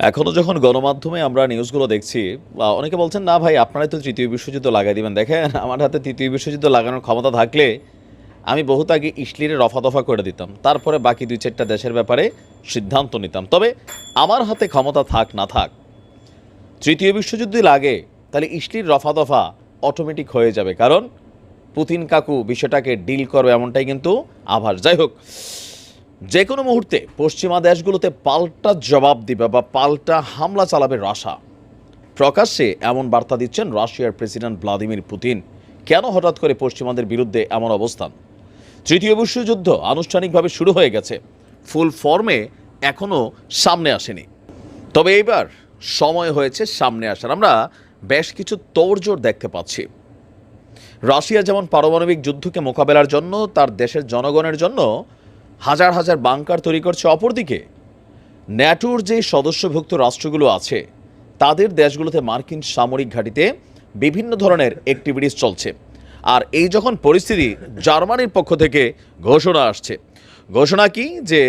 এখনো যখন গণমাধ্যমে আমরা নিউজগুলো দেখছি, অনেকে বলছেন না ভাই আপনারাই তো তৃতীয় বিশ্বযুদ্ধ লাগাই দিবেন। দেখেন আমার হাতে তৃতীয় বিশ্বযুদ্ধ লাগানোর ক্ষমতা থাকলে আমি বহুত আগে ইসলিরে রফা দফা করে দিতাম, তারপরে বাকি দুই চারটা দেশের ব্যাপারে সিদ্ধান্ত নিতাম। তবে আমার হাতে ক্ষমতা থাক না থাক, তৃতীয় বিশ্বযুদ্ধ লাগে তাহলে ইসলির রফা দফা অটোমেটিক হয়ে যাবে, কারণ পুতিন কাকু বিষয়টাকে ডিল করবে এমনটাই কিন্তু আভাস। যাই হোক, যে কোনো মুহূর্তে পশ্চিমা দেশগুলোতে পাল্টা জবাব দিবে বা পাল্টা হামলা চালাবে রাশিয়া। প্রকাশ্যে এমন বার্তা দিচ্ছেন রাশিয়ার প্রেসিডেন্ট ভ্লাদিমির পুতিন। কেন হঠাৎ করে পশ্চিমাদের বিরুদ্ধে এমন অবস্থান? তৃতীয় বিশ্বযুদ্ধ আনুষ্ঠানিকভাবে শুরু হয়ে গেছে, ফুল ফর্মে এখনও সামনে আসেনি, তবে এইবার সময় হয়েছে সামনে আসার। আমরা বেশ কিছু তোড়জোড় দেখতে পাচ্ছি। রাশিয়া যেমন পারমাণবিক যুদ্ধকে মোকাবেলার জন্য তার দেশের জনগণের জন্য হাজার হাজার বাংকার তৈরি করছে, অপরদিকে ন্যাটোর যে সদস্যভুক্ত রাষ্ট্রগুলো আছে তাদের দেশগুলোতে মার্কিন সামরিক ঘাঁটিতে বিভিন্ন ধরনের অ্যাক্টিভিটিস চলছে। আর এই যখন পরিস্থিতি, জার্মানির পক্ষ থেকে ঘোষণা আসছে। ঘোষণা কি? যে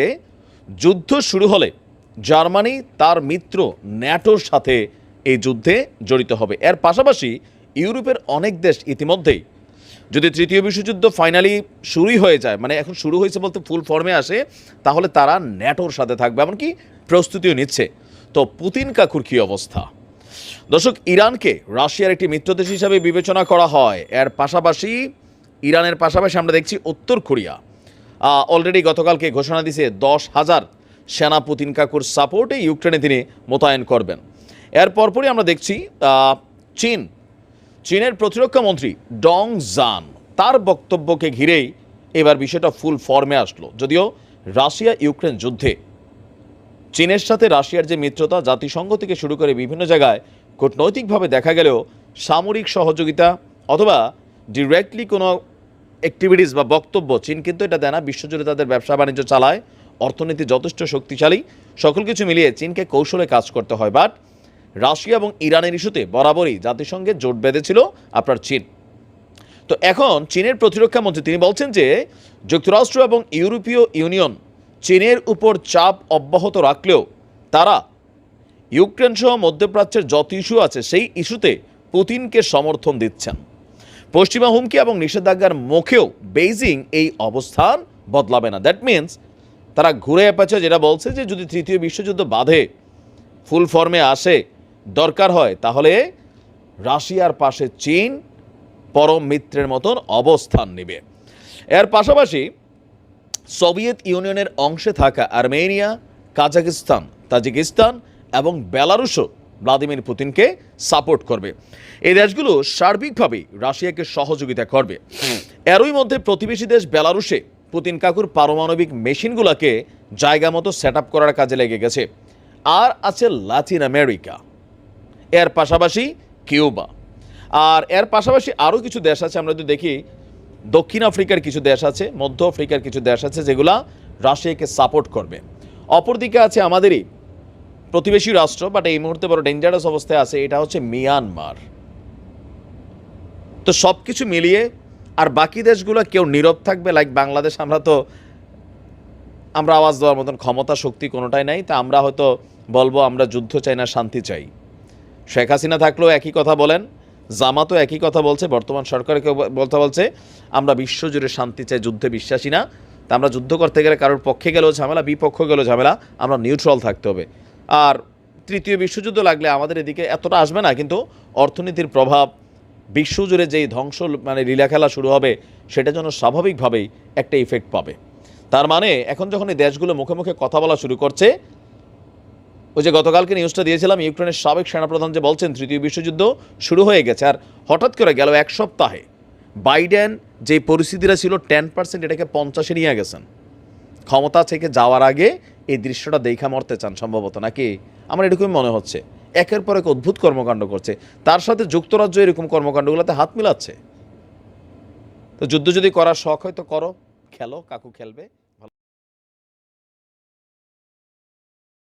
যুদ্ধ শুরু হলে জার্মানি তার মিত্র ন্যাটোর সাথে এই যুদ্ধে জড়িত হবে। এর পাশাপাশি ইউরোপের অনেক দেশ ইতিমধ্যেই, যদি তৃতীয় বিশ্বযুদ্ধ ফাইনালি শুরুই হয়ে যায়, মানে এখন শুরু হয়েছে বলতে ফুল ফর্মে আসে, তাহলে তারা ন্যাটোর সাথে থাকবে, এমনকি প্রস্তুতিও নিচ্ছে। তো পুতিন কাকুর কী অবস্থা? দর্শক, ইরানকে রাশিয়ার একটি মিত্রদেশ হিসাবে বিবেচনা করা হয়। এর পাশাপাশি ইরানের পাশাপাশি আমরা দেখছি উত্তর কোরিয়া অলরেডি গতকালকে ঘোষণা দিয়েছে 10,000 সেনা পুতিন কাকুর সাপোর্টে ইউক্রেনে তিনি মোতায়েন করবেন। এর পরপরই আমরা দেখছি চীনের প্রতিরক্ষা মন্ত্রী ডং জান, তার বক্তব্যকে ঘিরেই এবার বিষয়টা ফুল ফর্মে আসলো। যদিও রাশিয়া ইউক্রেন যুদ্ধে চীনের সাথে রাশিয়ার যে মিত্রতা, জাতিসংঘ থেকে শুরু করে বিভিন্ন জায়গায় কূটনৈতিকভাবে দেখা গেলেও সামরিক সহযোগিতা অথবা ডিরেক্টলি কোনো অ্যাক্টিভিটিস বা বক্তব্য চীন কিন্তু এটা দেয় না। বিশ্বজুড়ে তাদের ব্যবসা বাণিজ্য চালায়, অর্থনীতি যথেষ্ট শক্তিশালী, সকল কিছু মিলিয়ে চীনকে কৌশলে কাজ করতে হয়। বাট রাশিয়া এবং ইরানের ইস্যুতে বরাবরই জাতিসংঘে জোট বেঁধেছিল আপনার চীন। তো এখন চীনের প্রতিরক্ষা মন্ত্রী তিনি বলছেন যে যুক্তরাষ্ট্র এবং ইউরোপীয় ইউনিয়ন চীনের উপর চাপ অব্যাহত রাখলেও তারা ইউক্রেন সহ মধ্যপ্রাচ্যের যত ইস্যু আছে সেই ইস্যুতে পুতিনকে সমর্থন দিচ্ছেন। পশ্চিমা হুমকি এবং নিষেধাজ্ঞার মুখেও বেইজিং এই অবস্থান বদলাবে না। দ্যাট মিনস তারা ঘুরে পেঁচে যেটা বলছে যে যদি তৃতীয় বিশ্বযুদ্ধ বাধে, ফুল ফর্মে আসে, দরকার হয়, তাহলে রাশিয়ার পাশে চীন পরম মিত্রের মতন অবস্থান নেবে। এর পাশাপাশি সোভিয়েত ইউনিয়নের অংশে থাকা আর্মেনিয়া, কাজাকিস্তান, তাজিকিস্তান এবং বেলারুশও ভ্লাদিমির পুতিনকে সাপোর্ট করবে। এই দেশগুলো সার্বিকভাবেই রাশিয়াকে সহযোগিতা করবে। এরই মধ্যে প্রতিবেশী দেশ বেলারুশে পুতিন কাকুর পারমাণবিক মেশিনগুলোকে জায়গা মতো সেট আপ করার কাজে লেগে গেছে। আর আছে লাতিন আমেরিকা, এর পাশাপাশি কিউবা, আর এর পাশাপাশি আরও কিছু দেশ আছে। আমরা যদি দেখি, দক্ষিণ আফ্রিকার কিছু দেশ আছে, মধ্য আফ্রিকার কিছু দেশ আছে যেগুলা রাশিয়াকে সাপোর্ট করবে। অপরদিকে আছে আমাদেরই প্রতিবেশী রাষ্ট্র, বাট এই মুহূর্তে বড় ডেঞ্জারাস অবস্থায় আছে, এটা হচ্ছে মিয়ানমার। তো সব কিছু মিলিয়ে আর বাকি দেশগুলো কেউ নীরব থাকবে লাইক বাংলাদেশ? আমরা আওয়াজ দেওয়ার মতন ক্ষমতা শক্তি কোনোটাই নাই। তা আমরা হয়তো বলবো আমরা যুদ্ধ চাই না, শান্তি চাই। শেখ হাসিনা থাকলেও একই কথা বলেন, জামাতও একই কথা বলছে, বর্তমান সরকারকে বলছে আমরা বিশ্বজুড়ে শান্তি চাই, যুদ্ধে বিশ্বাসী না। তা আমরা যুদ্ধ করতে গেলে কারোর পক্ষে গেলেও ঝামেলা, বিপক্ষ গেলেও ঝামেলা, আমরা নিউট্রাল থাকতে হবে। আর তৃতীয় বিশ্বযুদ্ধ লাগলে আমাদের এদিকে এতটা আসবে না, কিন্তু অর্থনীতির প্রভাব, বিশ্বজুড়ে যেই ধ্বংস মানে লীলা খেলা শুরু হবে, সেটা যেন স্বাভাবিকভাবেই একটা ইফেক্ট পাবে। তার মানে এখন যখন এই দেশগুলো মুখে মুখে কথা বলা শুরু করছে, ওই যে গতকালকে নিউজটা দিয়েছিলাম, ইউক্রেনের সাবেক সেনাপ্রধান যে বলছেন তৃতীয় বিশ্বযুদ্ধ শুরু হয়ে গেছে, আর হঠাৎ করে গেল এক সপ্তাহে বাইডেন যে পরিস্থিতিটা ছিল 10% এটাকে 50-এ নিয়ে গেছেন। ক্ষমতা থেকে যাওয়ার আগে এই দৃশ্যটা দেখা মরতে চান সম্ভবত, নাকি? আমার এরকমই মনে হচ্ছে। একের পর এক অদ্ভুত কর্মকাণ্ড করছে, তার সাথে যুক্তরাজ্য এরকম কর্মকাণ্ডগুলোতে হাত মিলাচ্ছে। তো যুদ্ধ যদি করার শখ হয় তো করো, খেলো, কাকু খেলবে।